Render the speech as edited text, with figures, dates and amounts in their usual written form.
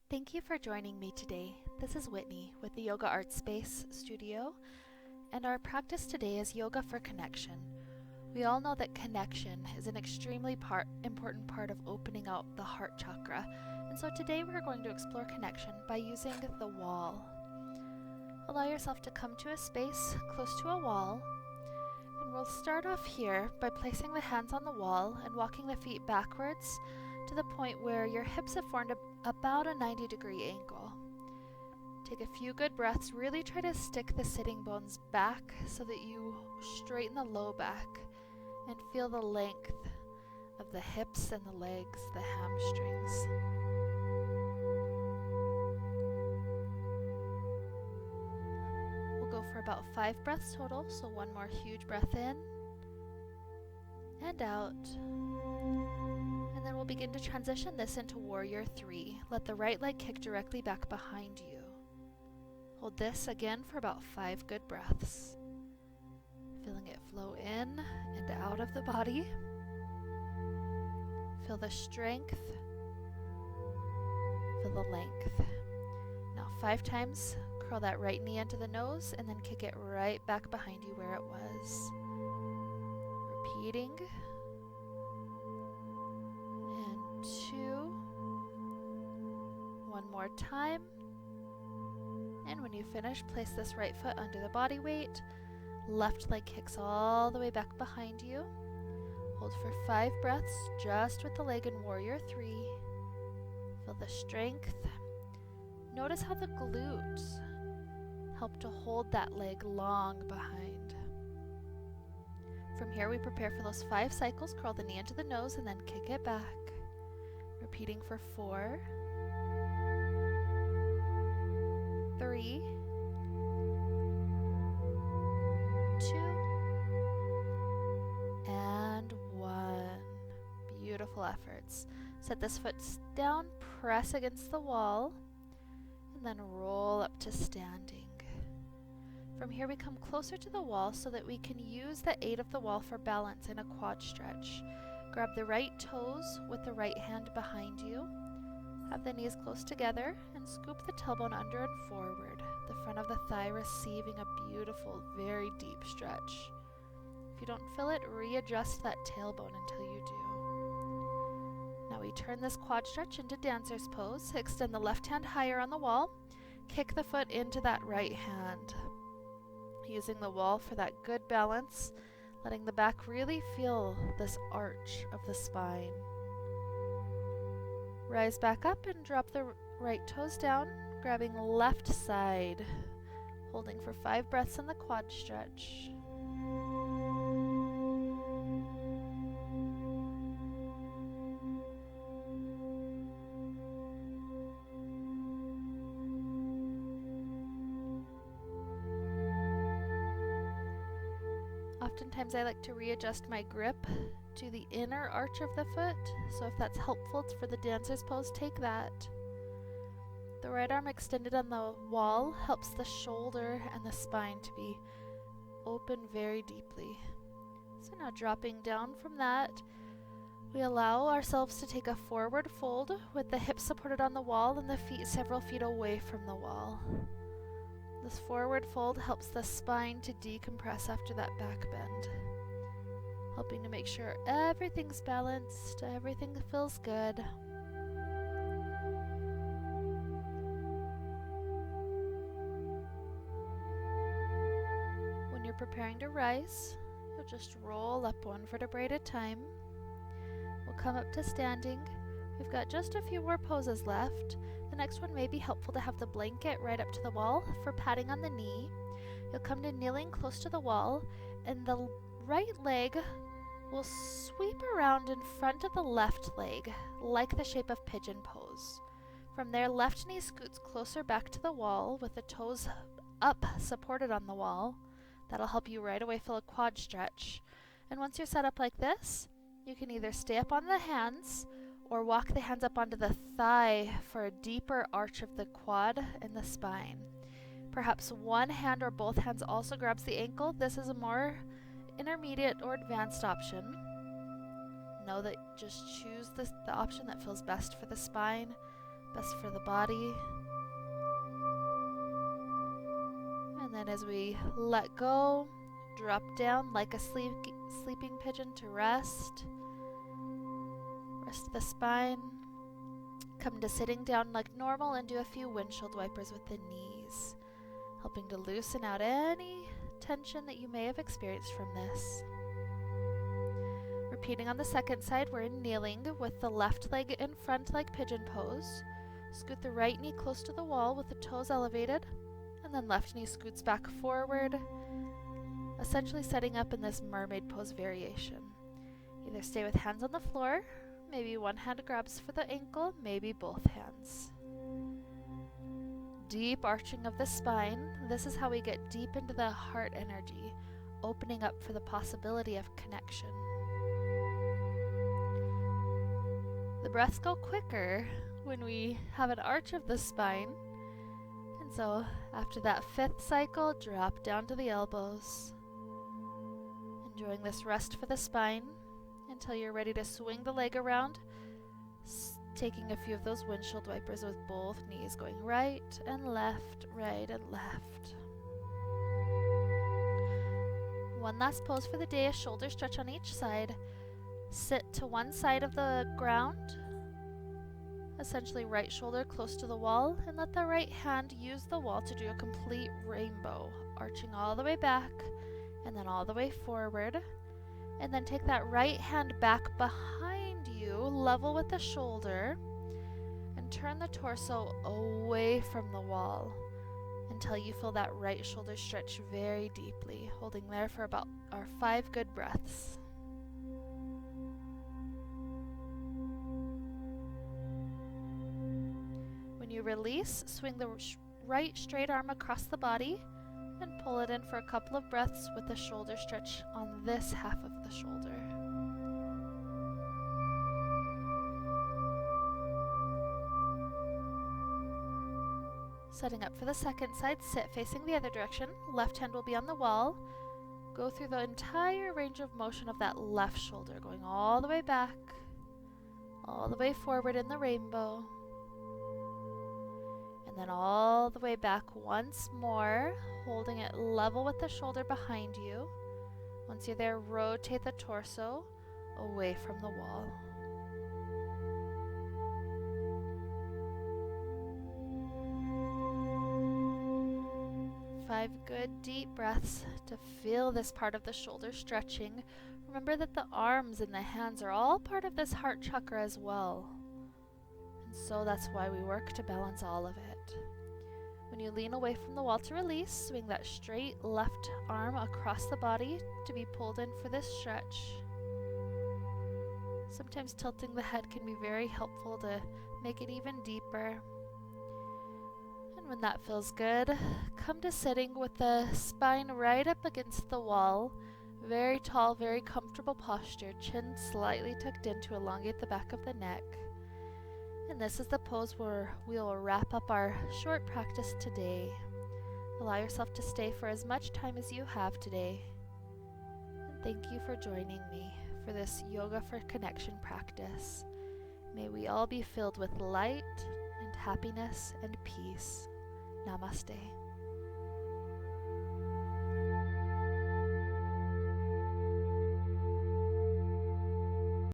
Thank you for joining me today. This is Whitney with the Yoga Art Space Studio, and our practice today is Yoga for Connection. We all know that connection is an extremely important part of opening out the heart chakra, and so today we're going to explore connection by using the wall. Allow yourself to come to a space close to a wall, and we'll start off here by placing the hands on the wall and walking the feet backwards to the point where your hips have formed about a 90-degree angle. Take a few good breaths. Really try to stick the sitting bones back so that you straighten the low back and feel the length of the hips and the legs, the hamstrings. We'll go for about 5 breaths total, so one more huge breath in and out. And then we'll begin to transition this into Warrior 3. Let the right leg kick directly back behind you. Hold this again for about 5 good breaths. Feeling it flow in and out of the body. Feel the strength. Feel the length. Now 5 times, curl that right knee into the nose and then kick it right back behind you where it was. Repeating. 2. One more time. And when you finish, place this right foot under the body weight. Left leg kicks all the way back behind you. Hold for 5 breaths just with the leg in Warrior 3. Feel the strength. Notice how the glutes help to hold that leg long behind. From here, we prepare for those 5 cycles. Curl the knee into the nose and then kick it back. Repeating for 4, 3, 2, and 1. Beautiful efforts. Set this foot down, press against the wall, and then roll up to standing. From here, we come closer to the wall so that we can use the aid of the wall for balance in a quad stretch. Grab the right toes with the right hand behind you. Have the knees close together and scoop the tailbone under and forward, the front of the thigh receiving a beautiful, very deep stretch. If you don't feel it, readjust that tailbone until you do. Now we turn this quad stretch into dancer's pose. Extend the left hand higher on the wall. Kick the foot into that right hand. Using the wall for that good balance, letting the back really feel this arch of the spine. Rise back up and drop the right toes down, grabbing left side, holding for 5 breaths in the quad stretch. Oftentimes I like to readjust my grip to the inner arch of the foot, so if that's helpful for the dancer's pose, take that. The right arm extended on the wall helps the shoulder and the spine to be open very deeply. So now dropping down from that, we allow ourselves to take a forward fold with the hips supported on the wall and the feet several feet away from the wall. This forward fold helps the spine to decompress after that back bend, helping to make sure everything's balanced, everything feels good. When you're preparing to rise, you'll just roll up 1 vertebrae at a time. We'll come up to standing. We've got just a few more poses left. The next one may be helpful to have the blanket right up to the wall for padding on the knee. You'll come to kneeling close to the wall, and the right leg will sweep around in front of the left leg, like the shape of pigeon pose. From there, left knee scoots closer back to the wall with the toes up, supported on the wall. That'll help you right away feel a quad stretch. And once you're set up like this, you can either stay up on the hands or walk the hands up onto the thigh for a deeper arch of the quad and the spine. Perhaps one hand or both hands also grabs the ankle. This is a more intermediate or advanced option. Know that just choose the option that feels best for the spine, best for the body. And then as we let go, drop down like a sleeping pigeon to rest. Rest the spine. Come to sitting down like normal and do a few windshield wipers with the knees, helping to loosen out any tension that you may have experienced from this. Repeating on the second side, we're in kneeling with the left leg in front like pigeon pose. Scoot the right knee close to the wall with the toes elevated, and then left knee scoots back forward, essentially setting up in this mermaid pose variation. Either stay with hands on the floor, maybe one hand grabs for the ankle, maybe both hands. Deep arching of the spine. This is how we get deep into the heart energy, opening up for the possibility of connection. The breaths go quicker when we have an arch of the spine. And so after that 5th cycle, drop down to the elbows. Enjoying this rest for the spine until you're ready to swing the leg around, taking a few of those windshield wipers with both knees going right and left, right and left. One last pose for the day, a shoulder stretch on each side. Sit to one side of the ground, essentially right shoulder close to the wall, and let the right hand use the wall to do a complete rainbow, arching all the way back and then all the way forward. And then take that right hand back behind you, level with the shoulder, and turn the torso away from the wall until you feel that right shoulder stretch very deeply, holding there for about our 5 good breaths. When you release, swing the right straight arm across the body and pull it in for a couple of breaths with the shoulder stretch on this half of the shoulder. Setting up for the second side, sit facing the other direction. Left hand will be on the wall. Go through the entire range of motion of that left shoulder, going all the way back, all the way forward in the rainbow, and then all the way back once more, holding it level with the shoulder behind you. Once you're there, rotate the torso away from the wall. 5 good deep breaths to feel this part of the shoulder stretching. Remember that the arms and the hands are all part of this heart chakra as well. And so that's why we work to balance all of it. When you lean away from the wall to release, swing that straight left arm across the body to be pulled in for this stretch. Sometimes tilting the head can be very helpful to make it even deeper. And when that feels good, come to sitting with the spine right up against the wall. Very tall, very comfortable posture, chin slightly tucked in to elongate the back of the neck. And this is the pose where we will wrap up our short practice today. Allow yourself to stay for as much time as you have today. And thank you for joining me for this Yoga for Connection practice. May we all be filled with light and happiness and peace. Namaste.